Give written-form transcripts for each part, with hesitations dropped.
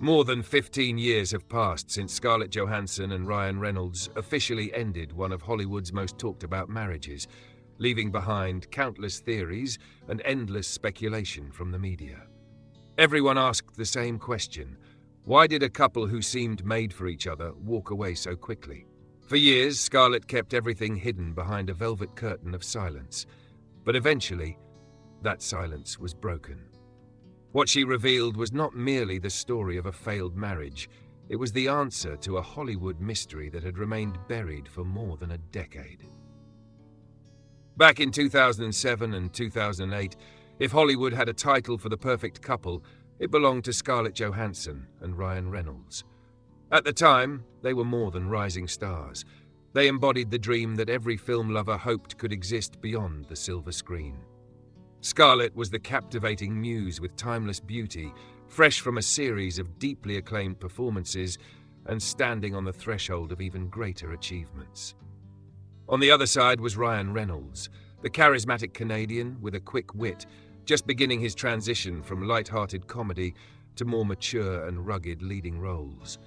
More than 15 years have passed since Scarlett Johansson and Ryan Reynolds officially ended one of Hollywood's most talked-about marriages, leaving behind countless theories and endless speculation from the media. Everyone asked the same question: why did a couple who seemed made for each other walk away so quickly? For years, Scarlett kept everything hidden behind a velvet curtain of silence, but eventually, that silence was broken. What she revealed was not merely the story of a failed marriage, it was the answer to a Hollywood mystery that had remained buried for more than a decade. Back in 2007 and 2008, if Hollywood had a title for the perfect couple, it belonged to Scarlett Johansson and Ryan Reynolds. At the time, they were more than rising stars. They embodied the dream that every film lover hoped could exist beyond the silver screen. Scarlett was the captivating muse with timeless beauty, fresh from a series of deeply acclaimed performances and standing on the threshold of even greater achievements. On the other side was Ryan Reynolds, the charismatic Canadian with a quick wit, just beginning his transition from light-hearted comedy to more mature and rugged leading roles.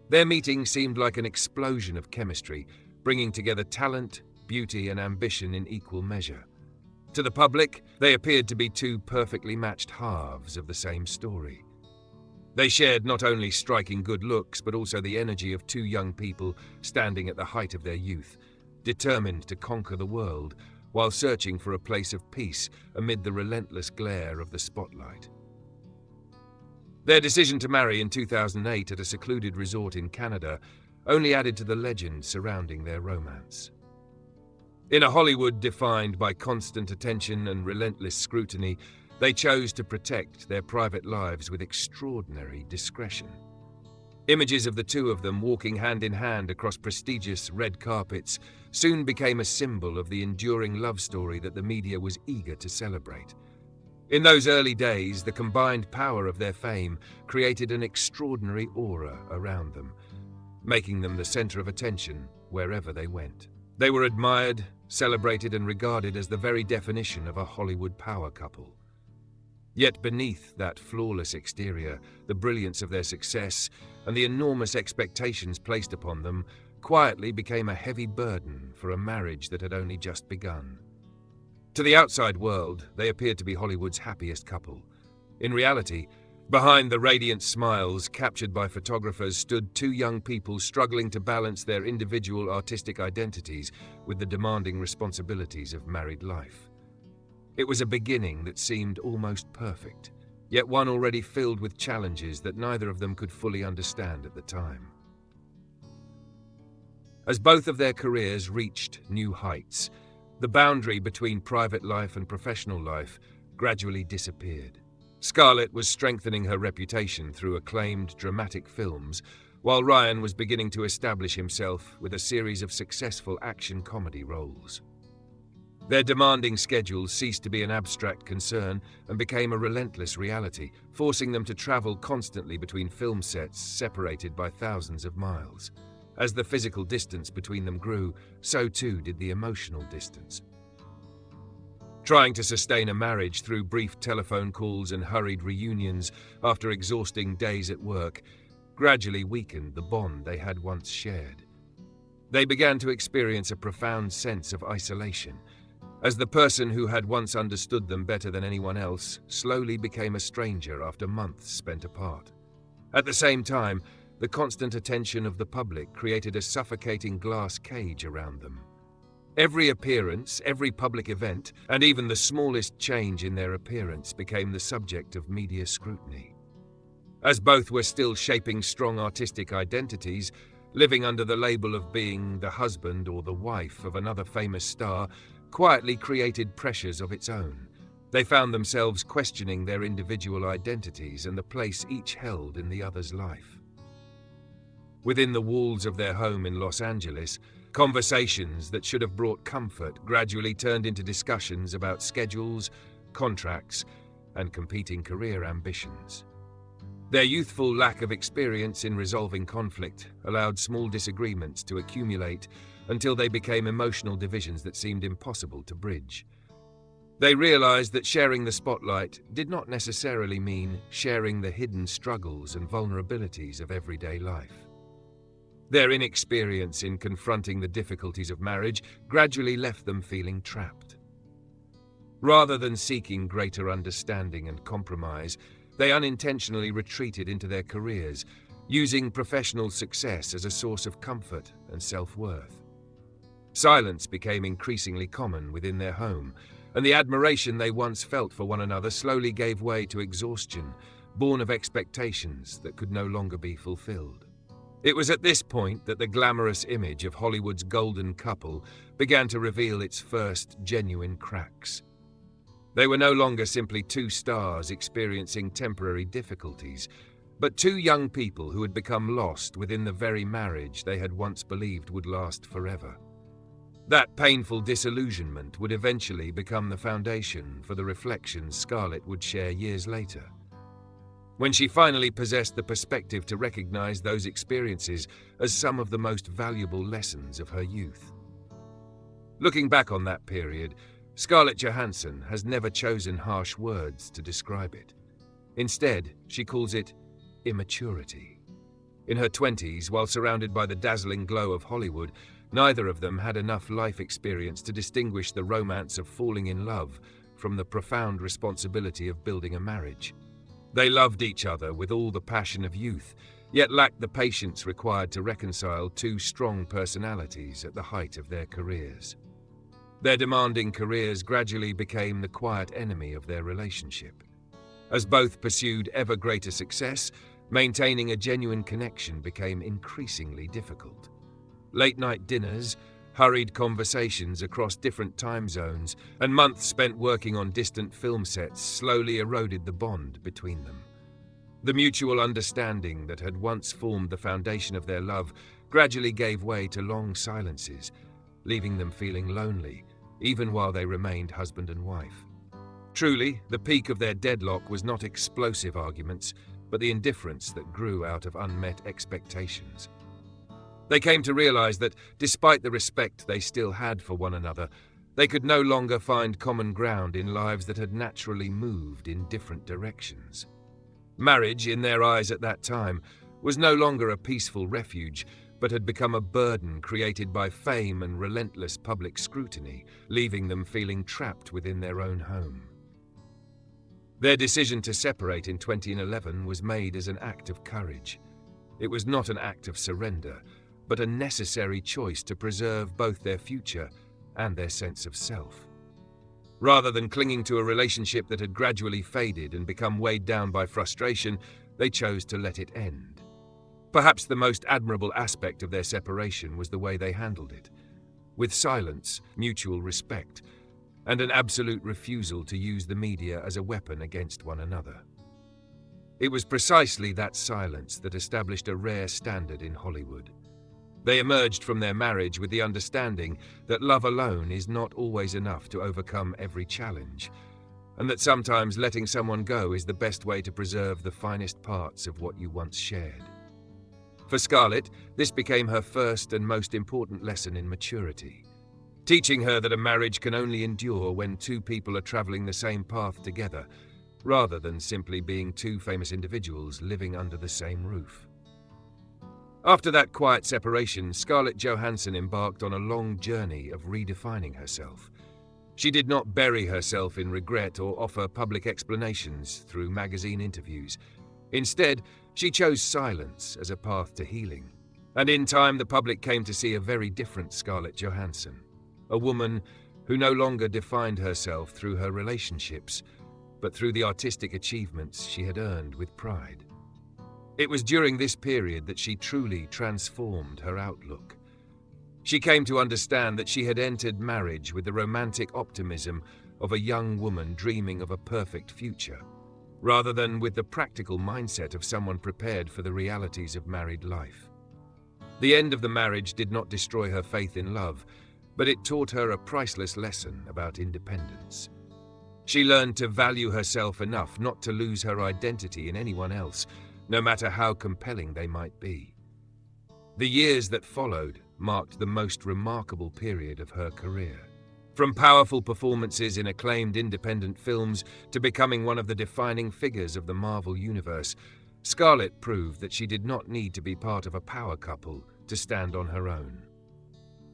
Their meeting seemed like an explosion of chemistry, bringing together talent, beauty, and ambition in equal measure. To the public, they appeared to be two perfectly matched halves of the same story. They shared not only striking good looks, but also the energy of two young people standing at the height of their youth, determined to conquer the world while searching for a place of peace amid the relentless glare of the spotlight. Their decision to marry in 2008 at a secluded resort in Canada only added to the legend surrounding their romance. In a Hollywood defined by constant attention and relentless scrutiny, they chose to protect their private lives with extraordinary discretion. Images of the two of them walking hand in hand across prestigious red carpets soon became a symbol of the enduring love story that the media was eager to celebrate. In those early days, the combined power of their fame created an extraordinary aura around them, making them the center of attention wherever they went. They were admired, celebrated, and regarded as the very definition of a Hollywood power couple. Yet beneath that flawless exterior, the brilliance of their success and the enormous expectations placed upon them quietly became a heavy burden for a marriage that had only just begun. To the outside world, they appeared to be Hollywood's happiest couple. In reality, behind the radiant smiles captured by photographers stood two young people struggling to balance their individual artistic identities with the demanding responsibilities of married life. It was a beginning that seemed almost perfect, yet one already filled with challenges that neither of them could fully understand at the time. As both of their careers reached new heights, the boundary between private life and professional life gradually disappeared. Scarlett was strengthening her reputation through acclaimed dramatic films, while Ryan was beginning to establish himself with a series of successful action comedy roles. Their demanding schedules ceased to be an abstract concern and became a relentless reality, forcing them to travel constantly between film sets separated by thousands of miles. As the physical distance between them grew, so too did the emotional distance. Trying to sustain a marriage through brief telephone calls and hurried reunions after exhausting days at work gradually weakened the bond they had once shared. They began to experience a profound sense of isolation, as the person who had once understood them better than anyone else slowly became a stranger after months spent apart. At the same time, the constant attention of the public created a suffocating glass cage around them. Every appearance, every public event, and even the smallest change in their appearance became the subject of media scrutiny. As both were still shaping strong artistic identities, living under the label of being the husband or the wife of another famous star quietly created pressures of its own. They found themselves questioning their individual identities and the place each held in the other's life. Within the walls of their home in Los Angeles, conversations that should have brought comfort gradually turned into discussions about schedules, contracts, and competing career ambitions. Their youthful lack of experience in resolving conflict allowed small disagreements to accumulate until they became emotional divisions that seemed impossible to bridge. They realized that sharing the spotlight did not necessarily mean sharing the hidden struggles and vulnerabilities of everyday life. Their inexperience in confronting the difficulties of marriage gradually left them feeling trapped. Rather than seeking greater understanding and compromise, they unintentionally retreated into their careers, using professional success as a source of comfort and self-worth. Silence became increasingly common within their home, and the admiration they once felt for one another slowly gave way to exhaustion, born of expectations that could no longer be fulfilled. It was at this point that the glamorous image of Hollywood's golden couple began to reveal its first genuine cracks. They were no longer simply two stars experiencing temporary difficulties, but two young people who had become lost within the very marriage they had once believed would last forever. That painful disillusionment would eventually become the foundation for the reflections Scarlett would share years later. When she finally possessed the perspective to recognize those experiences as some of the most valuable lessons of her youth. Looking back on that period, Scarlett Johansson has never chosen harsh words to describe it. Instead, she calls it immaturity. In her 20s, while surrounded by the dazzling glow of Hollywood, neither of them had enough life experience to distinguish the romance of falling in love from the profound responsibility of building a marriage. They loved each other with all the passion of youth, yet lacked the patience required to reconcile two strong personalities at the height of their careers. Their demanding careers gradually became the quiet enemy of their relationship. As both pursued ever greater success, maintaining a genuine connection became increasingly difficult. Late-night dinners, hurried conversations across different time zones, and months spent working on distant film sets slowly eroded the bond between them. The mutual understanding that had once formed the foundation of their love gradually gave way to long silences, leaving them feeling lonely, even while they remained husband and wife. Truly, the peak of their deadlock was not explosive arguments, but the indifference that grew out of unmet expectations. They came to realize that, despite the respect they still had for one another, they could no longer find common ground in lives that had naturally moved in different directions. Marriage, in their eyes at that time, was no longer a peaceful refuge, but had become a burden created by fame and relentless public scrutiny, leaving them feeling trapped within their own home. Their decision to separate in 2011 was made as an act of courage. It was not an act of surrender, but a necessary choice to preserve both their future and their sense of self. Rather than clinging to a relationship that had gradually faded and become weighed down by frustration, they chose to let it end. Perhaps the most admirable aspect of their separation was the way they handled it, with silence, mutual respect, and an absolute refusal to use the media as a weapon against one another. It was precisely that silence that established a rare standard in Hollywood. They emerged from their marriage with the understanding that love alone is not always enough to overcome every challenge, and that sometimes letting someone go is the best way to preserve the finest parts of what you once shared. For Scarlett, this became her first and most important lesson in maturity, teaching her that a marriage can only endure when two people are traveling the same path together, rather than simply being two famous individuals living under the same roof. After that quiet separation, Scarlett Johansson embarked on a long journey of redefining herself. She did not bury herself in regret or offer public explanations through magazine interviews. Instead, she chose silence as a path to healing. And in time, the public came to see a very different Scarlett Johansson, a woman who no longer defined herself through her relationships, but through the artistic achievements she had earned with pride. It was during this period that she truly transformed her outlook. She came to understand that she had entered marriage with the romantic optimism of a young woman dreaming of a perfect future, rather than with the practical mindset of someone prepared for the realities of married life. The end of the marriage did not destroy her faith in love, but it taught her a priceless lesson about independence. She learned to value herself enough not to lose her identity in anyone else, no matter how compelling they might be. The years that followed marked the most remarkable period of her career. From powerful performances in acclaimed independent films to becoming one of the defining figures of the Marvel Universe, Scarlett proved that she did not need to be part of a power couple to stand on her own.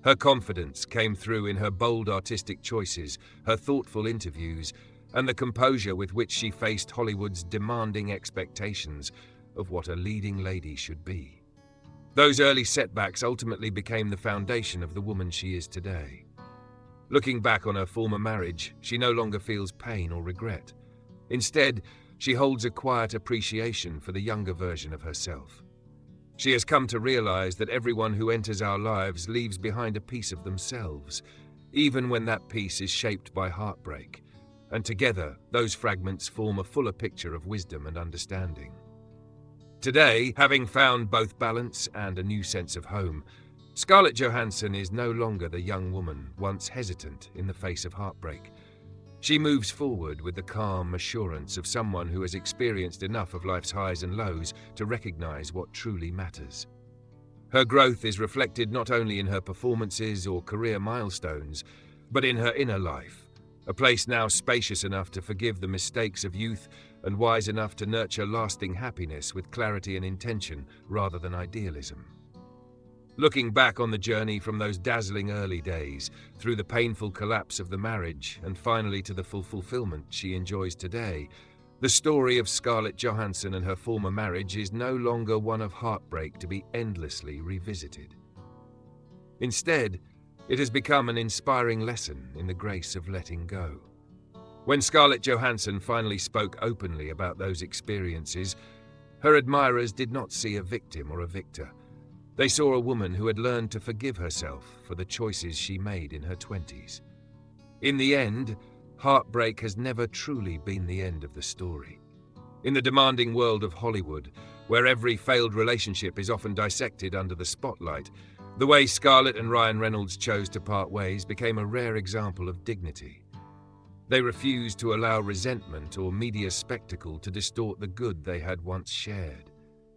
Her confidence came through in her bold artistic choices, her thoughtful interviews, and the composure with which she faced Hollywood's demanding expectations of what a leading lady should be. Those early setbacks ultimately became the foundation of the woman she is today. Looking back on her former marriage, she no longer feels pain or regret. Instead, she holds a quiet appreciation for the younger version of herself. She has come to realize that everyone who enters our lives leaves behind a piece of themselves, even when that piece is shaped by heartbreak. And together, those fragments form a fuller picture of wisdom and understanding. Today, having found both balance and a new sense of home, Scarlett Johansson is no longer the young woman once hesitant in the face of heartbreak. She moves forward with the calm assurance of someone who has experienced enough of life's highs and lows to recognize what truly matters. Her growth is reflected not only in her performances or career milestones, but in her inner life, a place now spacious enough to forgive the mistakes of youth and wise enough to nurture lasting happiness with clarity and intention rather than idealism. Looking back on the journey from those dazzling early days, through the painful collapse of the marriage, and finally to the full fulfillment she enjoys today, the story of Scarlett Johansson and her former marriage is no longer one of heartbreak to be endlessly revisited. Instead, it has become an inspiring lesson in the grace of letting go. When Scarlett Johansson finally spoke openly about those experiences, her admirers did not see a victim or a victor. They saw a woman who had learned to forgive herself for the choices she made in her 20s. In the end, heartbreak has never truly been the end of the story. In the demanding world of Hollywood, where every failed relationship is often dissected under the spotlight, the way Scarlett and Ryan Reynolds chose to part ways became a rare example of dignity. They refused to allow resentment or media spectacle to distort the good they had once shared.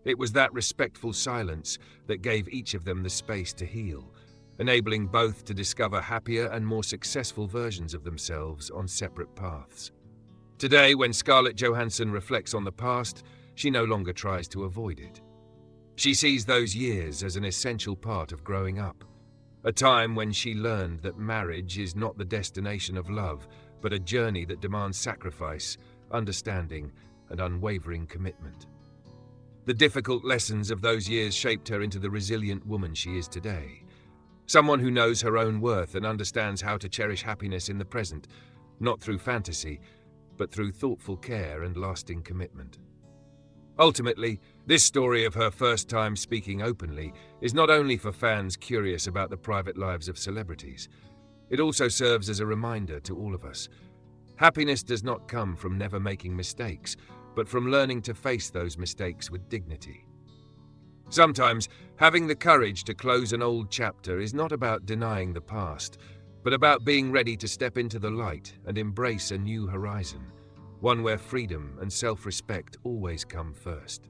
It was that respectful silence that gave each of them the space to heal, enabling both to discover happier and more successful versions of themselves on separate paths. Today, when Scarlett Johansson reflects on the past, she no longer tries to avoid it. She sees those years as an essential part of growing up, a time when she learned that marriage is not the destination of love, but a journey that demands sacrifice, understanding, and unwavering commitment. The difficult lessons of those years shaped her into the resilient woman she is today. Someone who knows her own worth and understands how to cherish happiness in the present, not through fantasy, but through thoughtful care and lasting commitment. Ultimately, this story of her first time speaking openly is not only for fans curious about the private lives of celebrities. It also serves as a reminder to all of us. Happiness does not come from never making mistakes, but from learning to face those mistakes with dignity. Sometimes, having the courage to close an old chapter is not about denying the past, but about being ready to step into the light and embrace a new horizon, one where freedom and self-respect always come first.